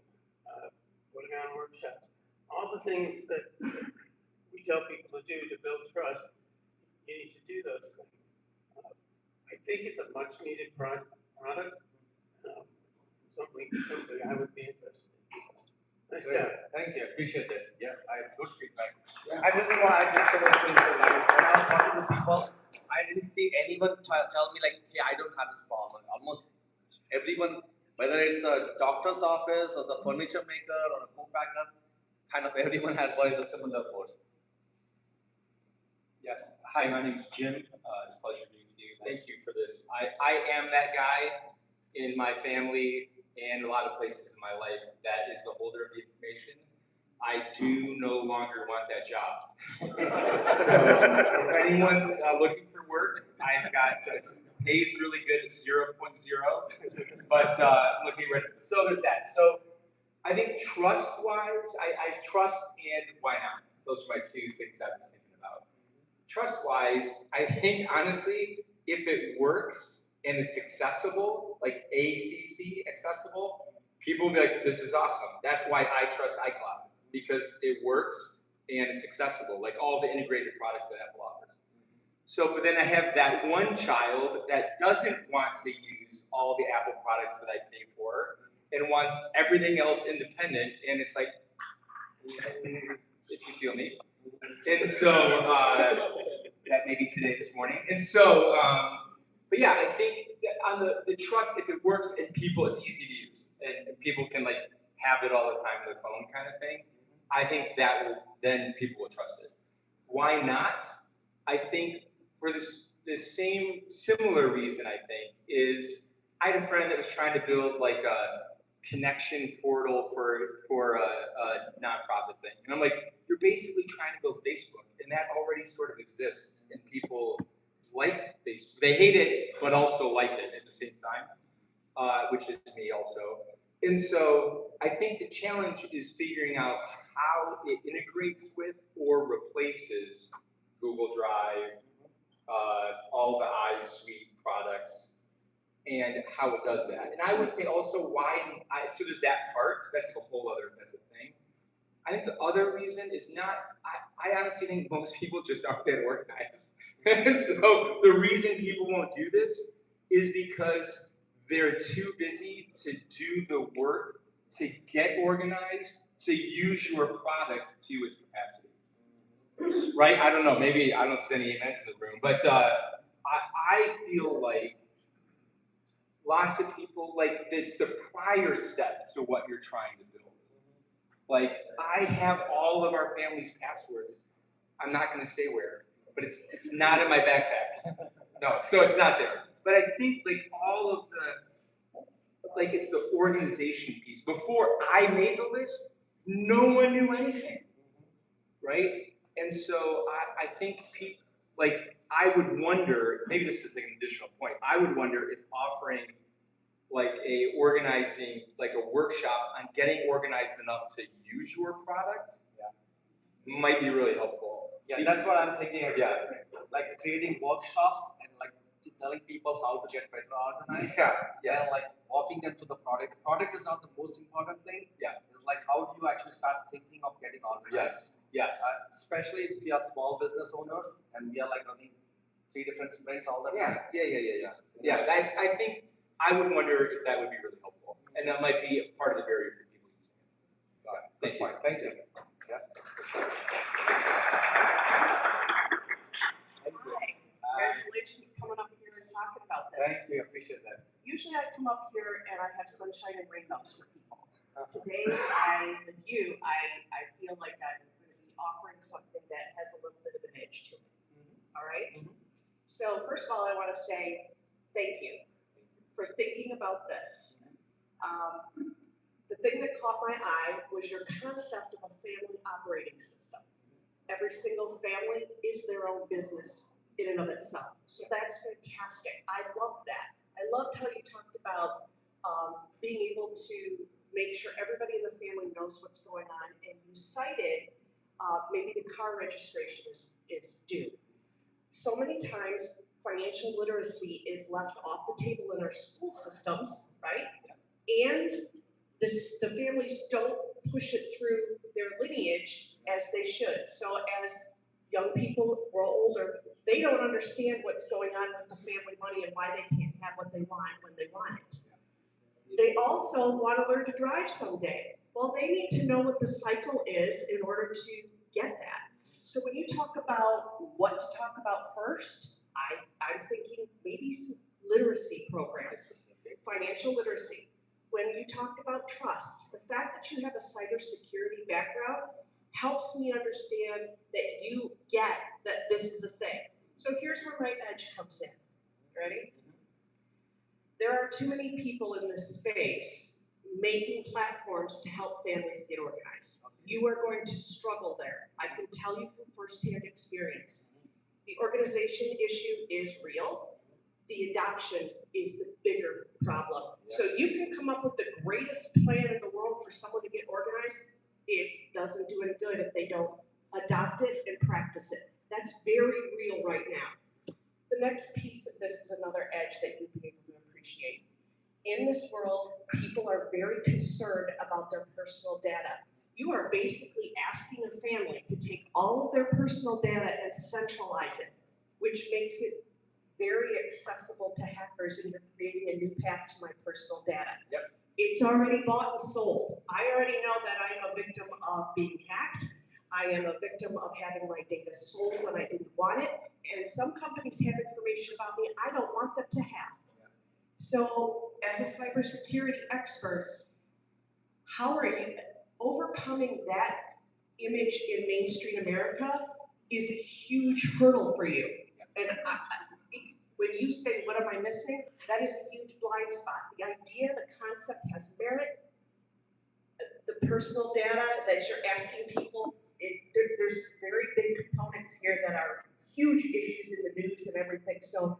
putting on workshops, all the things that we tell people to do to build trust, you need to do those things. I think it's a much needed product, something I would be interested in. Nice job. Thank you, appreciate that. Yeah, I have good feedback. Yeah. And this is why I did so much things. When I was talking to people, I didn't see anyone tell me like, hey, I don't have this problem. Almost everyone, whether it's a doctor's office or a furniture maker or a co-packer, kind of everyone had bought a similar board. Yes. Hi, my name is Jim. It's a pleasure being with you. Thank you for this. I am that guy in my family and a lot of places in my life that is the holder of the information. I do no longer want that job. So if anyone's looking for work, I've got, pays really good at 0.0, but looking right. So there's that. So I think trust-wise, I trust and why not? Those are my two things I was thinking about. Trust-wise, I think honestly, if it works and it's accessible, like ACC accessible, people will be like, this is awesome. That's why I trust iCloud, because it works and it's accessible, like all the integrated products that Apple offers. So, but then I have that one child that doesn't want to use all the Apple products that I pay for and wants everything else independent, and it's like, if you feel me. And so, that maybe today, this morning. And so, but yeah, I think that on the trust, if it works and people, it's easy to use, and people can like have it all the time on their phone kind of thing, I think that will, then people will trust it. Why not? I think for the same, similar reason, I think, is I had a friend that was trying to build like a connection portal for a nonprofit thing. And I'm like, you're basically trying to build Facebook, and that already sort of exists, and people like Facebook. They hate it, but also like it at the same time, which is me also. And so I think the challenge is figuring out how it integrates with or replaces Google Drive, all the iSuite products, and how it does that. And I would say also why, so there's that part, that's a whole other, that's a thing. I think the other reason is not, I honestly think most people just aren't that organized. So the reason people won't do this is because they're too busy to do the work to get organized, to use your product to its capacity. Right? I don't know, maybe, I don't know if there's any amens in the room, but I feel like lots of people, like, it's the prior step to what you're trying to build. Like, I have all of our family's passwords. I'm not going to say where, but it's not in my backpack. No, so it's not there. But I think, like, all of the, like, it's the organization piece. Before I made the list, no one knew anything, right? And so I think people, like, I would wonder, maybe this is like an additional point, I would wonder if offering like a organizing, like a workshop on getting organized enough to use your product might be really helpful. Yeah, that's what I'm thinking about. Yeah. Like creating workshops and like telling people how to get better organized. Yeah, yes. And like walking them to the product. The product is not the most important thing. Yeah. It's like how do you actually start thinking of getting organized? Yes, yes. Especially if we are small business owners and we are like running 3 different sprints all the time. Yeah, I think, I would wonder if that would be really helpful. And that might be a part of the barrier for people using it. Thank you. Thank you. Yeah. Congratulations coming up here and talking about this. Thank you, appreciate that. Usually I come up here and I have sunshine and rainbows for people. Today, with you, I feel like I'm going to be offering something that has a little bit of an edge to it. All right? So first of all, I want to say thank you for thinking about this. The thing that caught my eye was your concept of a family operating system. Every single family is their own business in and of itself. So that's fantastic. I love that. I loved how you talked about being able to make sure everybody in the family knows what's going on, and you cited maybe the car registration is due. So many times financial literacy is left off the table in our school systems, right? And the families don't push it through their lineage as they should. So as young people grow older, they don't understand what's going on with the family money and why they can't have what they want when they want it. They also want to learn to drive someday. Well, they need to know what the cycle is in order to get that. So when you talk about what to talk about first, I'm thinking maybe some literacy programs financial literacy. When you talked about trust, the fact that you have a cybersecurity background helps me understand that you get that this is a thing. So here's where my edge comes in. Ready? There are too many people in this space making platforms to help families get organized. You are going to struggle there. I can tell you from firsthand experience. The organization issue is real. The adoption is the bigger problem. So you can come up with the greatest plan in the world for someone to get organized. It doesn't do any good if they don't adopt it and practice it. That's very real right now. The next piece of this is another edge that you'll be able to appreciate. In this world, people are very concerned about their personal data. You are basically asking a family to take all of their personal data and centralize it, which makes it very accessible to hackers, and you're creating a new path to my personal data. Yep. It's already bought and sold. I already know that I am a victim of being hacked. I am a victim of having my data sold when I didn't want it. And some companies have information about me I don't want them to have. So as a cybersecurity expert, how are you overcoming that image in Main Street America is a huge hurdle for you. And when you say, what am I missing? That is a huge blind spot. The idea, the concept has merit. The personal data that you're asking people, there's very big components here that are huge issues in the news and everything. So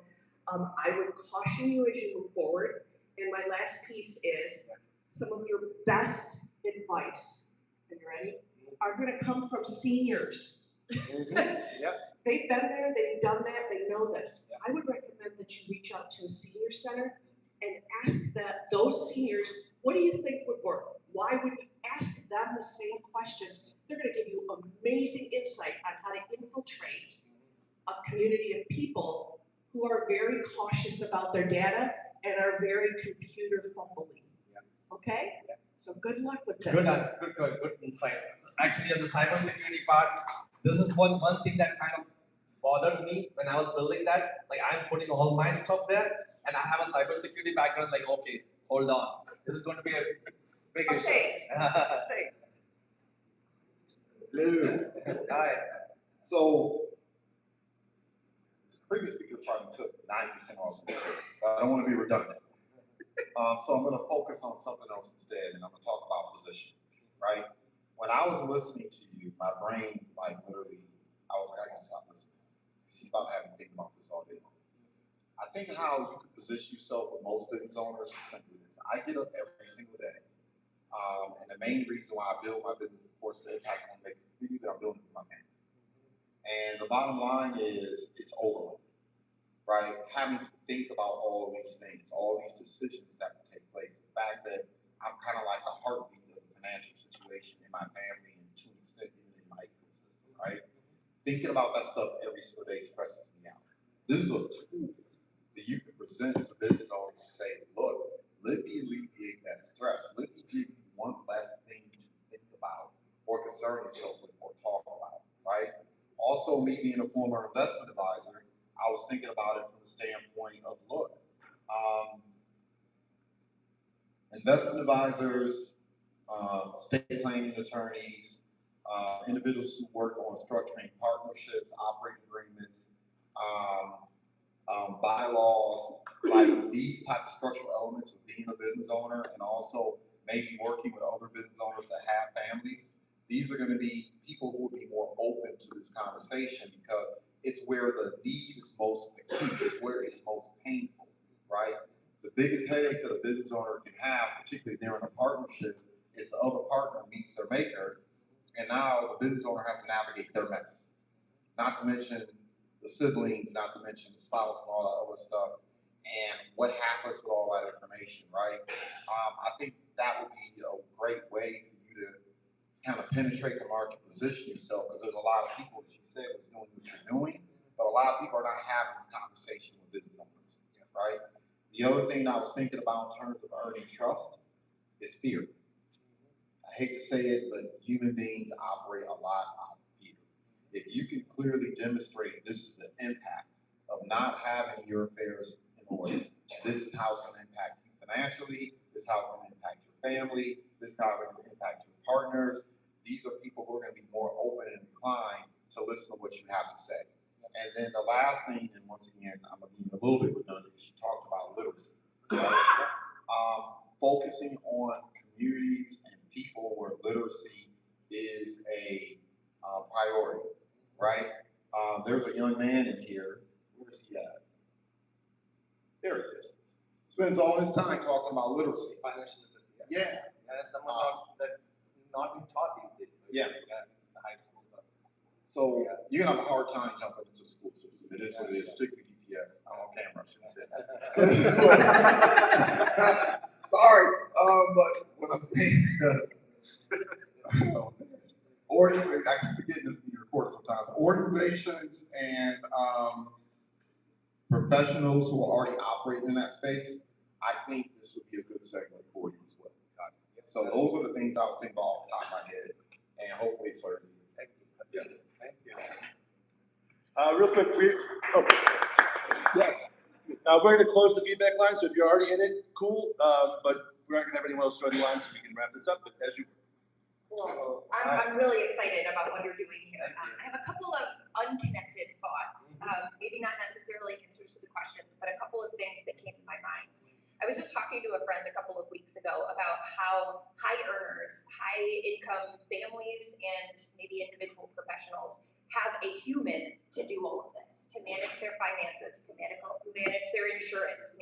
I would caution you as you move forward. And my last piece is some of your best advice, are you ready, are going to come from seniors. Yep. They've been there, they've done that, they know this. I would recommend that you reach out to a senior center and ask those seniors, what do you think would work? Why would you ask them the same questions? They're going to give you amazing insight on how to infiltrate a community of people who are very cautious about their data and are very computer fumbling. Okay? So good luck with this. Good insights. Actually, on the cybersecurity part, this is one thing that kind of bothered me when I was building that. Like, I'm putting all my stuff there, and I have a cybersecurity background. It's like, okay, hold on, this is going to be a big issue. Hello. Hi. So, previous speakers probably took 90% off, so I don't want to be redundant. So I'm going to focus on something else instead, and I'm going to talk about position, right? When I was listening to you, my brain, like literally, I was like, I can't stop listening. She's about to have me think about this all day long. I think how you could position yourself with most business owners is simply this. I get up every single day, and the main reason why I build my business, of course, the impact on making the community that I'm building for my family. And the bottom line is, it's overload, right? Having to think about all these things, all these decisions that can take place. The fact that I'm kind of like the heartbeat of the financial situation in my family and to an extent even in my ecosystem, right? Thinking about that stuff every single day stresses me out. This is a tool that you can present to business owners to say, look, let me alleviate that stress. Let me give you one less thing to think about or concern yourself with or talk about, right? Also, me being a former investment advisor, I was thinking about it from the standpoint of, look, investment advisors, estate planning attorneys, individuals who work on structuring partnerships, operating agreements, bylaws, like these type of structural elements of being a business owner, and also maybe working with other business owners that have families. These are going to be people who will be more open to this conversation because it's where the need is most acute, it's where it's most painful, right? The biggest headache that a business owner can have, particularly if they're in a partnership, is the other partner meets their maker, and now the business owner has to navigate their mess. Not to mention the siblings, not to mention the spouse and all that other stuff, and what happens with all that information, right? I think that would be a great way for you to kind of penetrate the market, position yourself, because there's a lot of people, as you said, that's doing what you're doing, but a lot of people are not having this conversation with business owners, right? The other thing that I was thinking about in terms of earning trust is fear. I hate to say it, but human beings operate a lot out of fear. If you can clearly demonstrate this is the impact of not having your affairs in order, this is how it's going to impact you financially, this is how it's going to impact your family, this is how it's going to impact your partners. These are people who are going to be more open and inclined to listen to what you have to say. And then the last thing, and once again, I'm going to be a little bit redundant, she talked about literacy. Focusing on communities and people where literacy is a priority, right? There's a young man in here. Where's he at? There he is. Spends all his time talking about literacy. Financial literacy. Yeah. Yeah, someone that's not been taught these days. Right? Yeah. The high school. So you're gonna have a hard time jumping into the school system. It is what it is, particularly DPS. I'm on camera, I shouldn't say that. Sorry, but what I'm saying, organizations, I keep forgetting this in your report sometimes. Organizations and professionals who are already operating in that space, I think this would be a good segment for you as well. So those are the things I was thinking about off the top of my head, and hopefully it serves you. Thank you. Yes. Thank you. Real quick, yes. We're going to close the feedback line, so if you're already in it, cool. But we're not going to have anyone else join the line, so we can wrap this up. But as you, Well, I'm really excited about what you're doing here. I have a couple of unconnected thoughts, maybe not necessarily answers to the questions, but a couple of things that came to my mind. I was just talking to a friend a couple of weeks ago about how high earners, high income families, and maybe individual professionals have a human to do all of this, to manage their finances, to manage their insurance,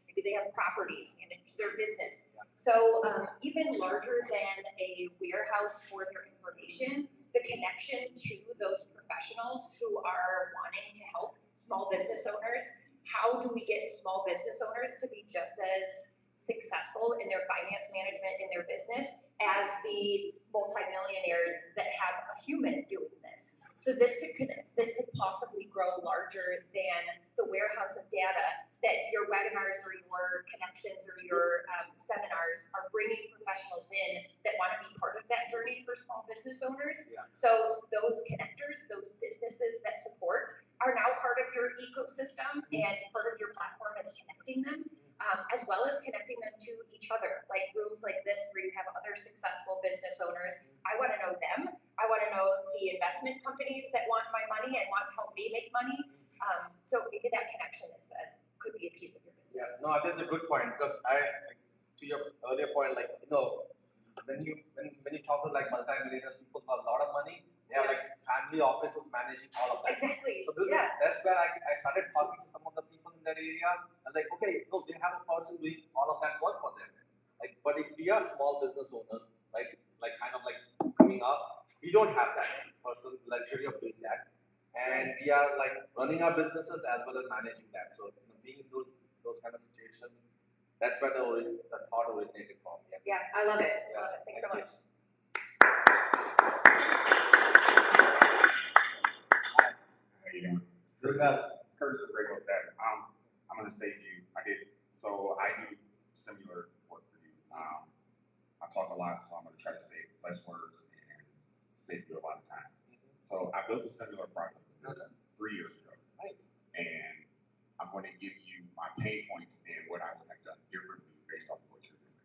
maybe they have properties, manage their business. So even larger than a warehouse for their information, the connection to those professionals who are wanting to help small business owners. How do we get small business owners to be just as successful in their finance management in their business as the multimillionaires that have a human doing this? So this could possibly grow larger than the warehouse of data that your webinars or your connections or your seminars are bringing professionals in that want to be part of that journey for small business owners. Yeah. So those connectors, those businesses that support are now part of your ecosystem, and part of your platform is connecting them, as well as connecting them to each other, like rooms like this where you have other successful business owners. I want to know them. I want to know the investment companies that want my money and want to help me make money. So maybe that connection could be a piece of your business. Yes, no, that's a good point, because to your earlier point, like, when you talk to like multi-millionaires, people with a lot of money, they have like family offices managing all of that. Exactly. So that's where I started talking to some of the people in that area. I was like, okay, no, they have a person doing all of that work for them. Like, but if we are small business owners, right, like kind of like coming up, we don't have that person luxury of doing that. And we are like running our businesses as well as managing that. So being in those kind of situations, that's where the thought originated from. Yeah, I love it. Yeah. Love it. Thanks so much. How you doing? Good. Curtis with Great That. I'm gonna save you. I do similar work for you. I talk a lot, so I'm gonna try to say less words and save you a lot of time. So I built a similar project to this 3 years ago. Nice. And I'm going to give you my pain points and what I would have done differently based off of what you're doing.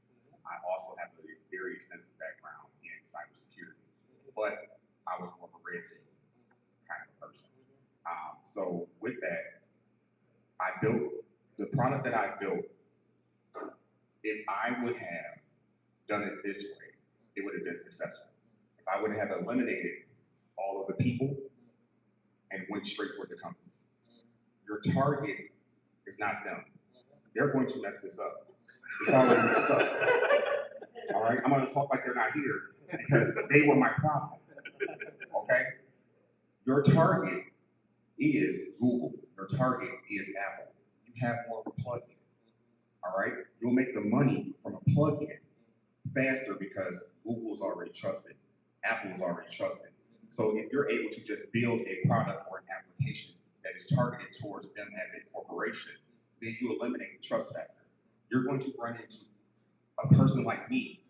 I also have a very extensive background in cybersecurity, but I was more of a red team kind of person. So with that, I built the product that I built. If I would have done it this way, it would have been successful. If I would have eliminated all of the people and went straight for the company. Your target is not them. They're going to mess this up. It's already messed up. All right, I'm gonna talk like they're not here because they were my problem. Okay? Your target is Google. Your target is Apple. You have more of a plug-in. All right? You'll make the money from a plug-in faster because Google's already trusted. Apple's already trusted. So if you're able to just build a product or an application that is targeted towards them as a corporation, then you eliminate the trust factor. You're going to run into a person like me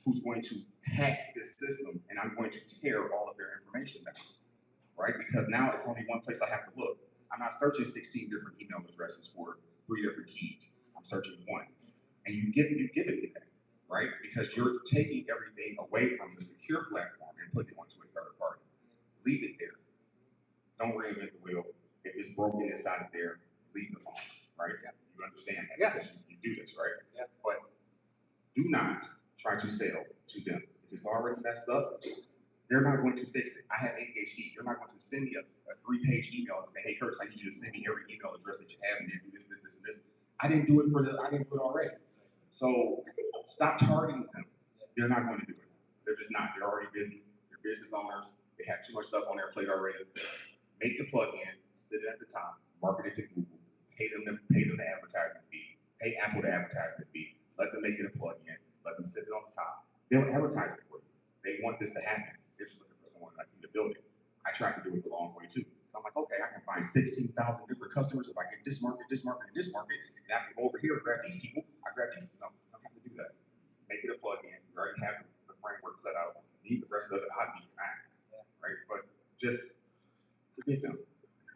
who's going to hack this system, and I'm going to tear all of their information down, right? Because now it's only one place I have to look. I'm not searching 16 different email addresses for 3 different keys. I'm searching one. and you give it that, right? Because you're taking everything away from the secure platform and putting it onto a third party. Leave it there. Don't reinvent the wheel. If it's broken inside of there, leave it alone, right? Yeah. You understand that because you do this, right? Yeah. But do not try to sell to them. If it's already messed up, they're not going to fix it. I have ADHD. You're not going to send me a 3-page email and say, hey, Curtis, I need you to send me every email address that you have and then do this, and this. I didn't do it already. So stop targeting them. They're not going to do it. They're just not. They're already busy. They're business owners. They have too much stuff on their plate already. Make the plugin, sit it at the top, market it to Google, pay them the advertisement fee, pay Apple the advertisement fee, let them make it a plugin, let them sit it on the top. They'll advertise it for you. They want this to happen. They're just looking for someone like you to build it. I tried to do it the long way too. So I'm like, okay, I can find 16,000 different customers if I get this market, and this market, and I can go over here and grab these people. I grab these people. No, I don't have to do that. Make it a plugin. You already have the framework set out. Need the rest of it, I'd be fine, right? But just forget them.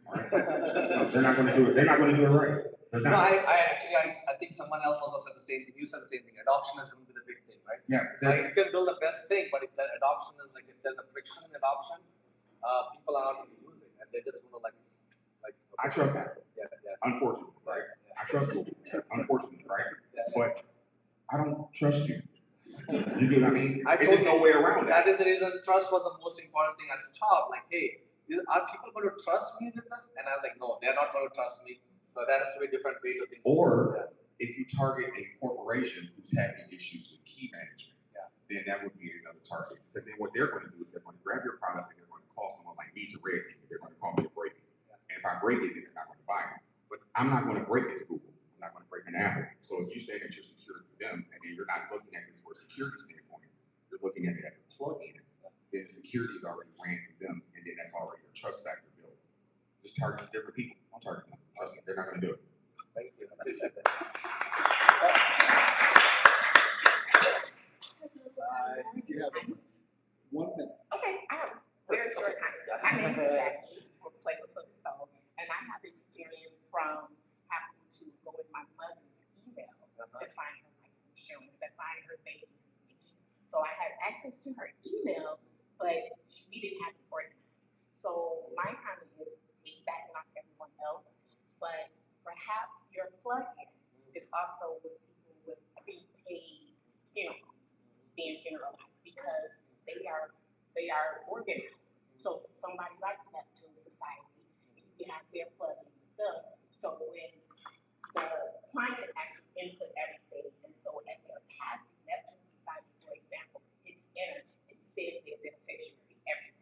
All right? No, they're not going to do it. They're not going to do it right. They're not. No, I think someone else also said the same thing. You said the same thing. Adoption is going to be the big thing, right? Yeah. Like, you can build the best thing, but if the adoption is like, if there's a friction in adoption, people are not going to use it, and they just want to like. I trust that. Yeah. Unfortunately, right? I trust Google. Unfortunately, right? But I don't trust you. You get what I mean? There's just no way around that. That is the reason trust was the most important thing. I stopped. Like, hey, are people going to trust me with this? And I was like, no, they're not going to trust me. So that has to be a different way to think. Or if you target a corporation who's having issues with key management, then that would be another target. Because then what they're going to do is they're going to grab your product and they're going to call someone like me to red team it. They're going to call me to break it. And if I break it, then they're not going to buy it. But I'm not going to break it to Google. I'm not going to break an Apple. So if you say that you're secure to them and then you're not looking at this for a security standpoint, you're looking at it as a plug-in, then the security is already ran through them, and then that's already a trust factor built. Just target different people. Don't target them. Trust me, they're not going to do it. Thank you. I appreciate that. You have 1 minute. Okay, I have very short time. My name is Jackie from Flavor for the Soul, and I have experience from having to go in my mother's email to find her life insurance, to find her baby information. So I had access to her email, but we didn't have it organized. So my comment is piggybacking off everyone else, but perhaps your plugin is also with people with prepaid funeral, being funeralized, because they are organized. So somebody like Neptune Society, you can have their plugin with them. So when the client actually input everything, and so at their passing, Neptune Society, for example, it's entered, it says their beneficiary everything.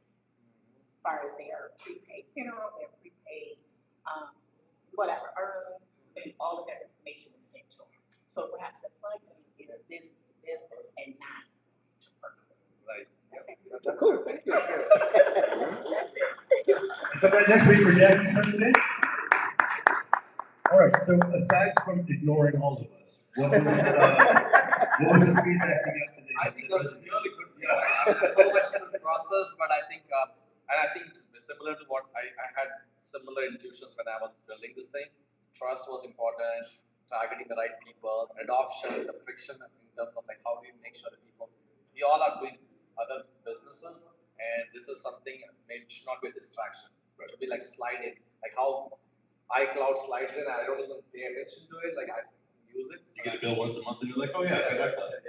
As far as their prepaid funeral, their prepaid whatever, and all of that information is sent to them. So perhaps the plugin is business to business and not to person. Right. That's cool. Thank you. So that next week for Jackie's presentation. All right. So aside from ignoring all of us, what was the feedback you got today? I think that was really good. There's so much in the process, but I think, and I think similar to what I had similar intuitions when I was building this thing. Trust was important, targeting the right people, adoption, the friction in terms of like how do you make sure that people, we all are doing other businesses, and this is something maybe should not be a distraction. It should be like sliding, like how iCloud slides in, I don't even pay attention to it, like I use it. You get a bill once a month and you're like, oh yeah, I got that.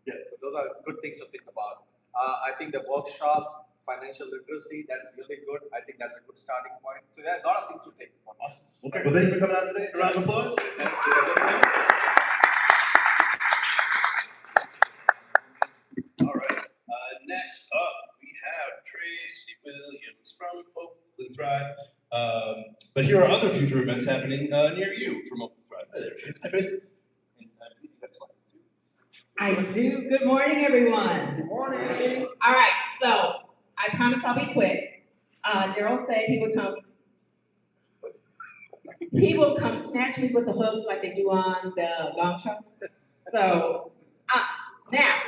Yeah, so those are good things to think about. I think the workshops, financial literacy, that's really good. I think that's a good starting point. So there are a lot of things to take from. Awesome. Okay, well thank you for coming out today. A round of applause. All right, next up we have Tracy Williams from Oakland Thrive. But here are other future events happening near you from Oakland Thrive. Hi there, Tracy. Hi, Tracy. And I believe you got slides too. I do. Good morning, everyone. Good morning. All right, so I promise I'll be quick. Daryl said he would come. He will come snatch me with a hook like they do on the Gong Show. So now,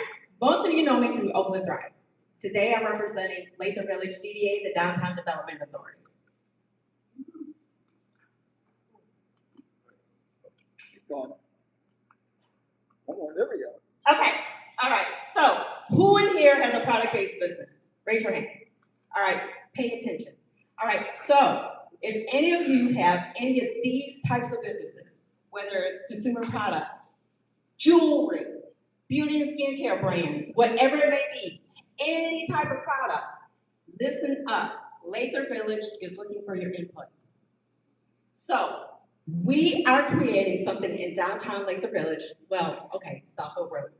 most of you know me through Oakland Thrive. Today I'm representing Latham Village DDA, the Downtown Development Authority. Oh, there we go. Okay, all right, so who in here has a product-based business? Raise your hand. All right, pay attention. All right, so if any of you have any of these types of businesses, whether it's consumer products, jewelry, beauty and skincare brands, whatever it may be, any type of product, listen up. Lather Village is looking for your input. So, we are creating something in downtown Lather Village, well, okay, South Hill Road.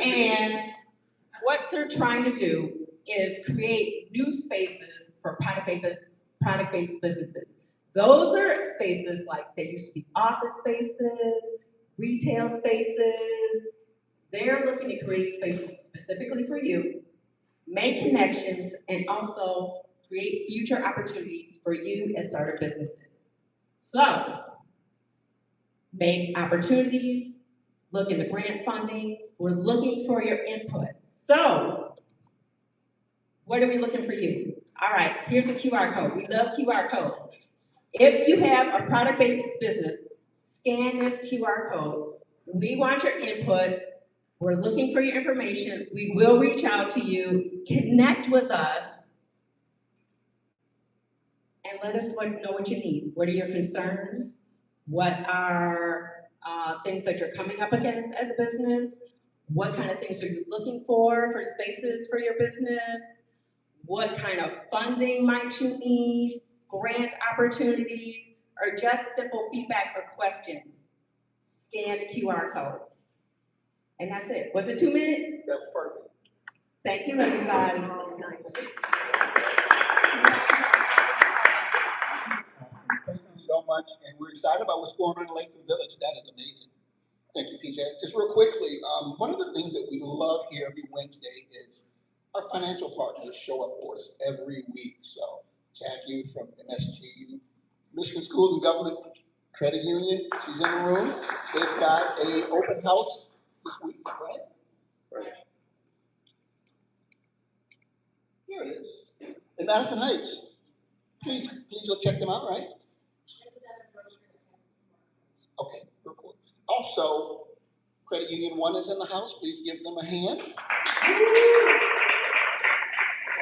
And what they're trying to do is create new spaces for product-based businesses. Those are spaces like they used to be office spaces, retail spaces. They're looking to create spaces specifically for you, make connections, and also create future opportunities for you as startup businesses. So, make opportunities, look into grant funding. We're looking for your input. So, what are we looking for you? All right, here's a QR code. We love QR codes. If you have a product-based business, scan this QR code. We want your input. We're looking for your information. We will reach out to you. Connect with us. And let us know what you need. What are your concerns? What are things that you're coming up against as a business? What kind of things are you looking for spaces for your business? What kind of funding might you need? Grant opportunities, or just simple feedback or questions? Scan the QR code. And that's it. Was it 2 minutes? That was perfect. Thank you, everybody. Thank you so much, and we're excited about what's going on in Lakewood Village. That is amazing. Thank you, PJ. Just real quickly, one of the things that we love here every Wednesday is our financial partners show up for us every week. So Jackie from MSG, Michigan School and Government Credit Union, she's in the room. They've got an open house this week, right? Right. Here it is. In Madison Heights. Please go check them out, right? Okay, real quick. Also, Credit Union 1 is in the house. Please give them a hand.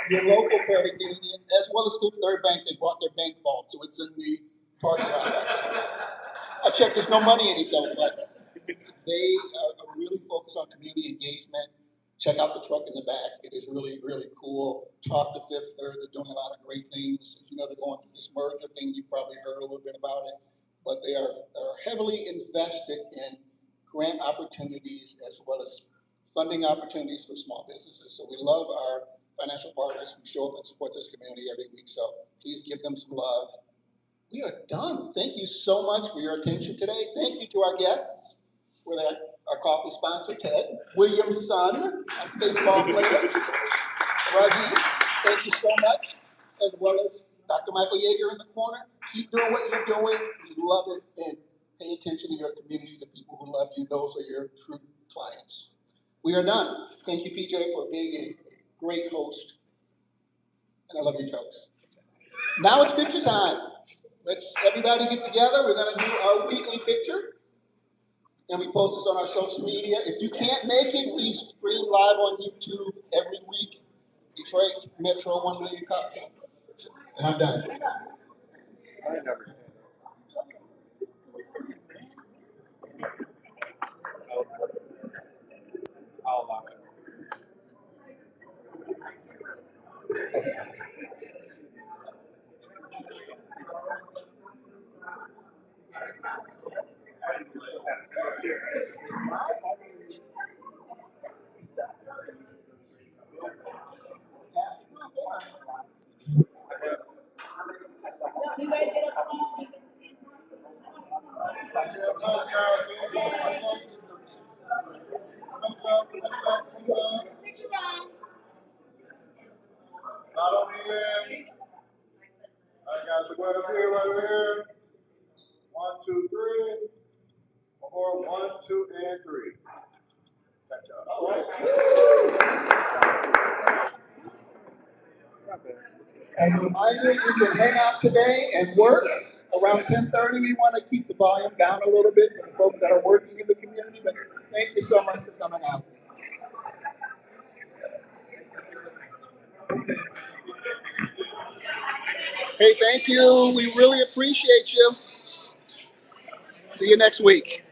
Your local credit union, as well as Fifth Third Bank, they brought their bank vault, so it's in the parking lot. I checked, there's no money in it though, but they are really focused on community engagement. Check out the truck in the back. It is really, really cool. Talk to Fifth Third. They're doing a lot of great things. As you know, they're going through this merger thing. You probably heard a little bit about it. But they are heavily invested in grant opportunities as well as funding opportunities for small businesses. So we love our financial partners who show up and support this community every week. So please give them some love. We are done. Thank you so much for your attention today. Thank you to our guests, for our coffee sponsor, Ted, William's son, a baseball player, Rajesh. Thank you so much, as well as Dr. Michael Yeager in the corner. Keep doing what you're doing. We love it, and pay attention to your community, the people who love you. Those are your true clients. We are done. Thank you, PJ, for being a great host, and I love your jokes. Now it's picture time. Let's everybody get together. We're going to do our weekly picture, and we post this on our social media. If you can't make it, we stream live on YouTube every week. DetroitMetro 1 million copies. And I'm done. I didn't understand. I'll lock it. Not on the end. I got the right here, right here. 1, 2, 3. Or 1, 2, and 3. Gotcha. All right. As a reminder, you can hang out today and work. Around 10:30, we want to keep the volume down a little bit for the folks that are working in the community. But thank you so much for coming out. Hey, thank you. We really appreciate you. See you next week.